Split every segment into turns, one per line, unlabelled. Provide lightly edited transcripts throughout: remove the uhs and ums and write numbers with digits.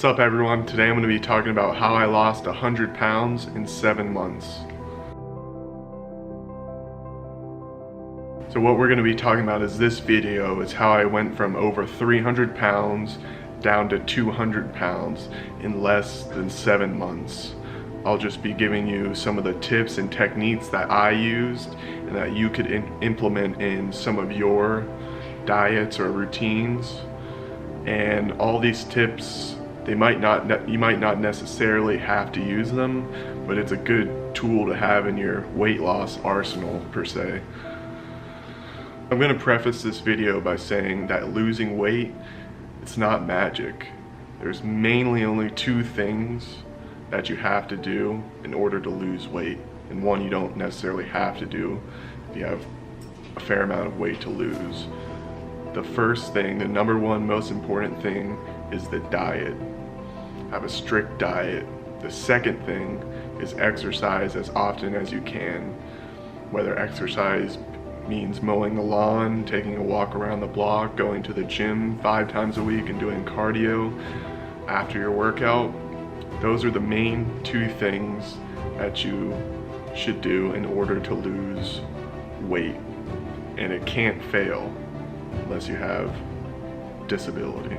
up everyone? Today I'm going to be talking about how I lost 100 pounds in 7 months. So what we're going to be talking about is this video is how I went from over 300 pounds down to 200 pounds in less than 7 months. I'll just be giving you some of the tips and techniques that I used and that you could implement in some of your diets or routines. And all these tips, you might not necessarily have to use them, but it's a good tool to have in your weight loss arsenal per se. I'm going to preface this video by saying that losing weight, it's not magic. There's mainly only 2 things that you have to do in order to lose weight, and one you don't necessarily have to do if you have a fair amount of weight to lose. The first thing, the number one most important thing, is the diet. Have a strict diet. The second thing is exercise as often as you can. Whether exercise means mowing the lawn, taking a walk around the block, going to the gym 5 times a week and doing cardio after your workout. Those are the main 2 things that you should do in order to lose weight. And it can't fail unless you have disability.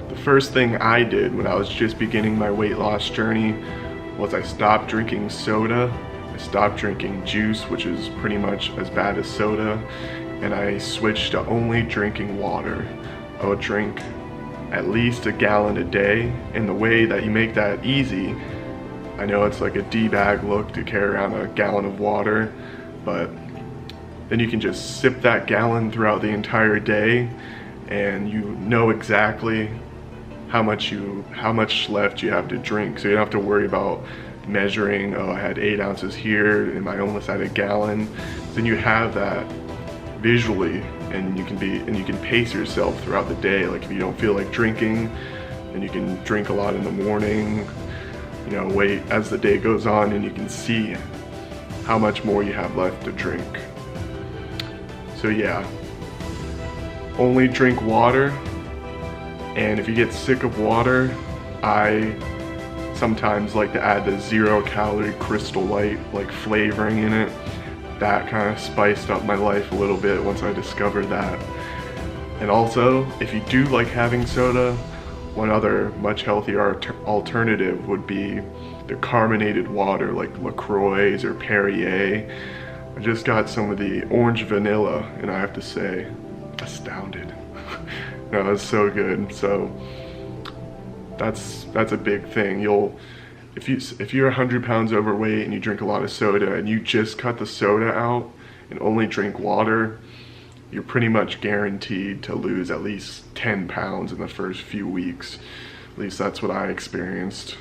The first thing I did when I was just beginning my weight loss journey was I stopped drinking soda. I stopped drinking juice, which is pretty much as bad as soda, and I switched to only drinking water. I would drink at least a gallon a day, and the way that you make that easy, I know it's like a D-bag look to carry around a gallon of water, but then you can just sip that gallon throughout the entire day, and you know exactly how much left you have to drink. So you don't have to worry about measuring, oh, I had 8 ounces here and I almost had a gallon. Then you have that visually, and you can pace yourself throughout the day. Like if you don't feel like drinking, then you can drink a lot in the morning. You know, wait as the day goes on, and you can see how much more you have left to drink. So yeah, only drink water. And if you get sick of water, I sometimes like to add the 0-calorie Crystal Light like flavoring in it. That kind of spiced up my life a little bit once I discovered that. And also, if you do like having soda, one other much healthier alternative would be the carbonated water like LaCroix or Perrier. I just got some of the orange vanilla, and I have to say, astounded. No, it's so good. So that's a big thing. If you're 100 pounds overweight and you drink a lot of soda and you just cut the soda out and only drink water, you're pretty much guaranteed to lose at least 10 pounds in the first few weeks. At least that's what I experienced.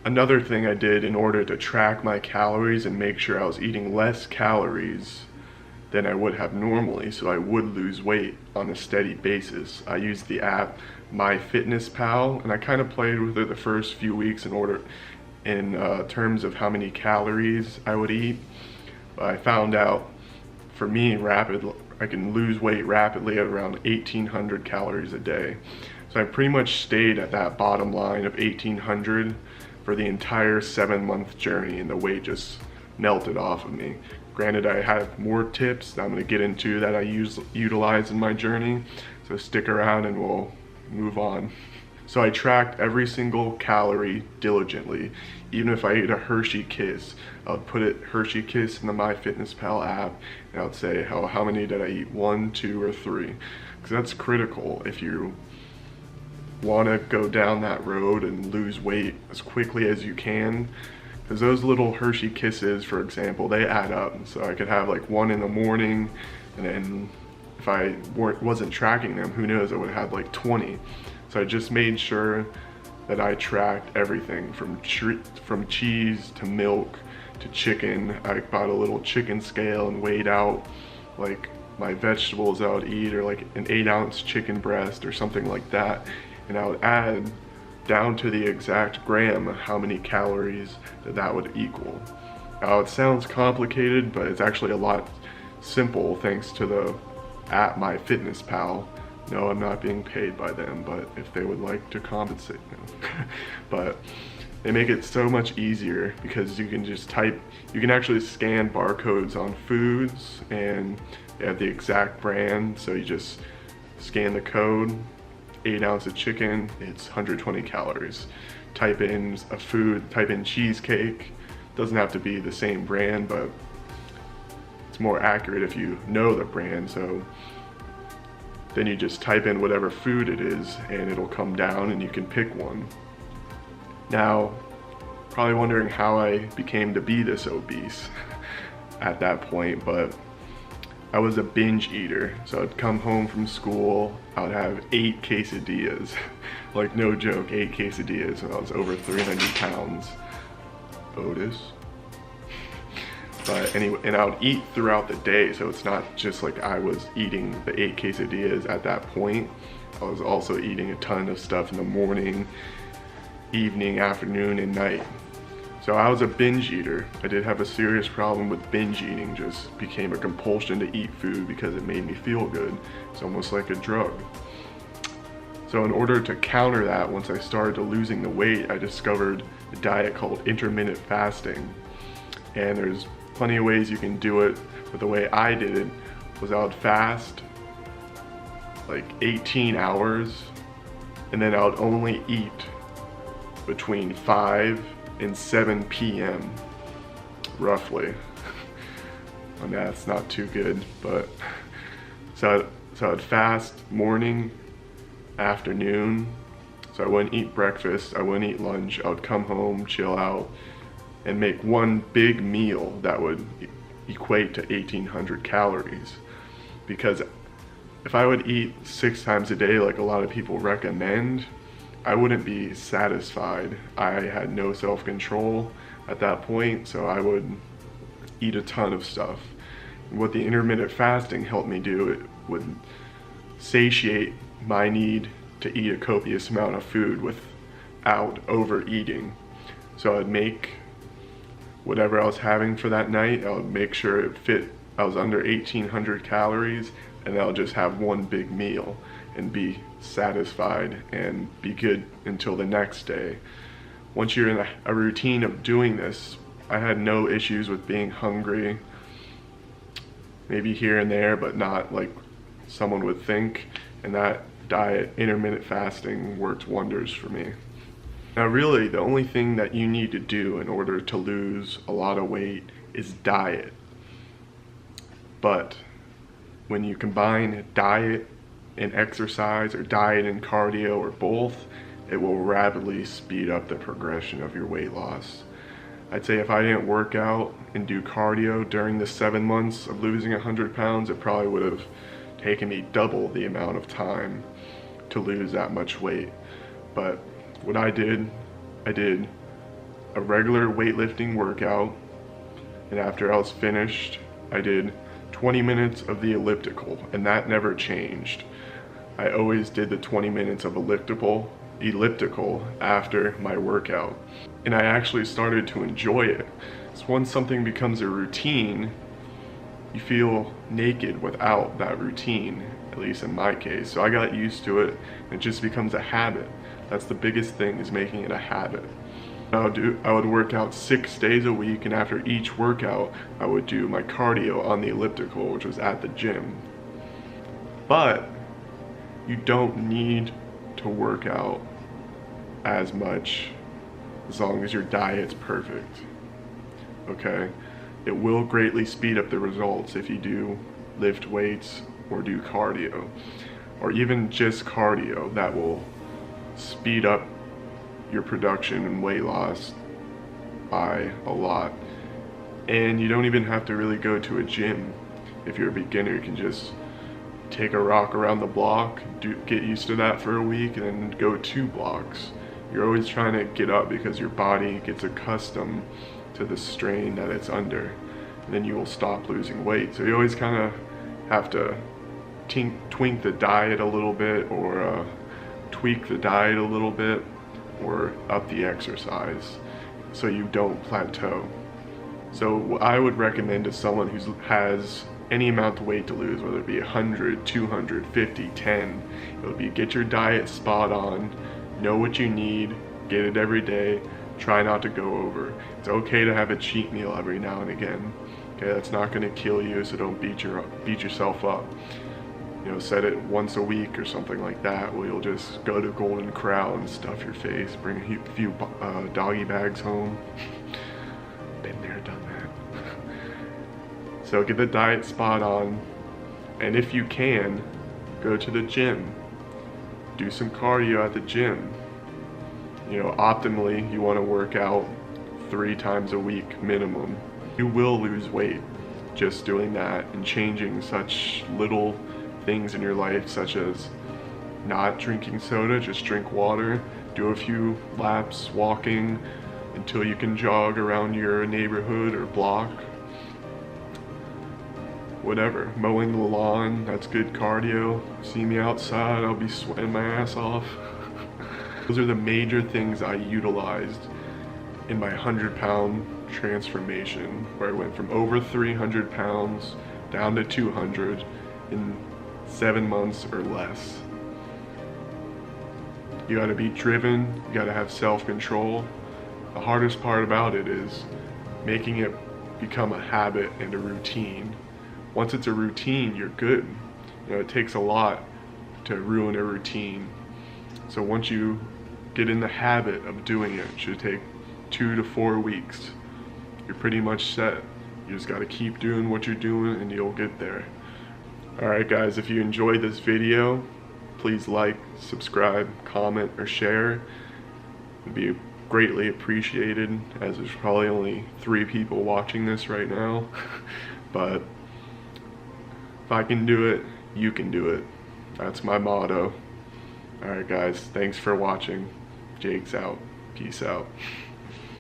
Another thing I did in order to track my calories and make sure I was eating less calories than I would have normally, so I would lose weight on a steady basis, I used the app MyFitnessPal, and I kind of played with it the first few weeks in terms of how many calories I would eat. But I found out, for me, I can lose weight rapidly at around 1,800 calories a day. So I pretty much stayed at that bottom line of 1,800 for the entire 7-month journey, and the weight just melted off of me. Granted, I have more tips that I'm going to get into that I utilize in my journey, so stick around and we'll move on. So I tracked every single calorie diligently. Even if I ate a Hershey Kiss, I would put Hershey Kiss in the MyFitnessPal app, and I would say how many did I eat, 1, 2, or 3, because that's critical if you want to go down that road and lose weight as quickly as you can. Because those little Hershey Kisses, for example, they add up. So I could have like 1 in the morning, and then if I wasn't tracking them, who knows, I would have like 20. So I just made sure that I tracked everything from cheese to milk to chicken. I bought a little chicken scale and weighed out like my vegetables I would eat, or like an 8-ounce chicken breast or something like that. And I would add down to the exact gram how many calories that would equal. Now it sounds complicated, but it's actually a lot simple thanks to the app MyFitnessPal. No, I'm not being paid by them, but if they would like to compensate, no. But they make it so much easier because you can just type, you can actually scan barcodes on foods and they have the exact brand. So you just scan the code, 8 ounces of chicken, it's 120 calories. Type in a food, type in cheesecake. Doesn't have to be the same brand, but it's more accurate if you know the brand. So then you just type in whatever food it is and it'll come down and you can pick one. Now, probably wondering how I became to be this obese at that point, but I was a binge eater. So I'd come home from school, I would have 8 quesadillas. Like no joke, 8 quesadillas when I was over 300 pounds. Otis. But anyway, and I would eat throughout the day, so it's not just like I was eating the 8 quesadillas at that point. I was also eating a ton of stuff in the morning, evening, afternoon, and night. So I was a binge eater. I did have a serious problem with binge eating, just became a compulsion to eat food because it made me feel good. It's almost like a drug. So in order to counter that, once I started to losing the weight, I discovered a diet called intermittent fasting. And there's plenty of ways you can do it, but the way I did it was I would fast like 18 hours and then I would only eat between 5 and 7 p.m. roughly. I mean, that's not too good, but so I'd fast morning, afternoon. So I wouldn't eat breakfast, I wouldn't eat lunch. I would come home, chill out, and make one big meal that would equate to 1,800 calories. Because if I would eat 6 times a day like a lot of people recommend, I wouldn't be satisfied. I had no self-control at that point, so I would eat a ton of stuff. What the intermittent fasting helped me do, it would satiate my need to eat a copious amount of food without overeating. So I'd make whatever I was having for that night, I would make sure it fit, I was under 1,800 calories, and I'll just have one big meal and be satisfied and be good until the next day. Once you're in a routine of doing this, I had no issues with being hungry, maybe here and there, but not like someone would think, and that diet, intermittent fasting, worked wonders for me. Now really, the only thing that you need to do in order to lose a lot of weight is diet. But when you combine diet and exercise, or diet and cardio, or both, it will rapidly speed up the progression of your weight loss. I'd say if I didn't work out and do cardio during the 7 months of losing 100 pounds, it probably would have taken me double the amount of time to lose that much weight. But what I did a regular weightlifting workout, and after I was finished, I did 20 minutes of the elliptical, and that never changed. I always did the 20 minutes of elliptical after my workout. And I actually started to enjoy it. So once something becomes a routine, you feel naked without that routine, at least in my case. So I got used to it, and it just becomes a habit. That's the biggest thing, is making it a habit. I would work out 6 days a week, and after each workout, I would do my cardio on the elliptical, which was at the gym. But you don't need to work out as much as long as your diet's perfect, okay? It will greatly speed up the results if you do lift weights or do cardio, or even just cardio. That will speed up your production and weight loss by a lot. And you don't even have to really go to a gym. If you're a beginner, you can just take a rock around the block, get used to that for a week, and then go 2 blocks. You're always trying to get up because your body gets accustomed to the strain that it's under, and then you will stop losing weight. So you always kind of have to tweak the diet a little bit, or tweak the diet a little bit, or up the exercise so you don't plateau. So what I would recommend to someone who has any amount of weight to lose, whether it be 100, 200, 50, 10. It'll be get your diet spot on, know what you need, get it every day, try not to go over. It's okay to have a cheat meal every now and again. Okay, that's not gonna kill you, so don't beat yourself up. You know, set it once a week or something like that, where you'll just go to Golden Corral and stuff your face, bring a few doggy bags home. Been there, done that. So get the diet spot on, and if you can, go to the gym. Do some cardio at the gym. You know, optimally, you want to work out 3 times a week minimum. You will lose weight just doing that and changing such little things in your life, such as not drinking soda, just drink water, do a few laps walking until you can jog around your neighborhood or block. Whatever, mowing the lawn, that's good cardio. See me outside, I'll be sweating my ass off. Those are the major things I utilized in my 100-pound transformation, where I went from over 300 pounds down to 200 in 7 months or less. You gotta be driven, you gotta have self-control. The hardest part about it is making it become a habit and a routine. Once it's a routine, you're good. You know, it takes a lot to ruin a routine. So once you get in the habit of doing it, it should take 2 to 4 weeks. You're pretty much set. You just gotta keep doing what you're doing and you'll get there. Alright guys, if you enjoyed this video, please like, subscribe, comment, or share. It'd be greatly appreciated, as there's probably only 3 people watching this right now. But if I can do it, you can do it. That's my motto. Alright guys, thanks for watching. Jake's out. Peace out.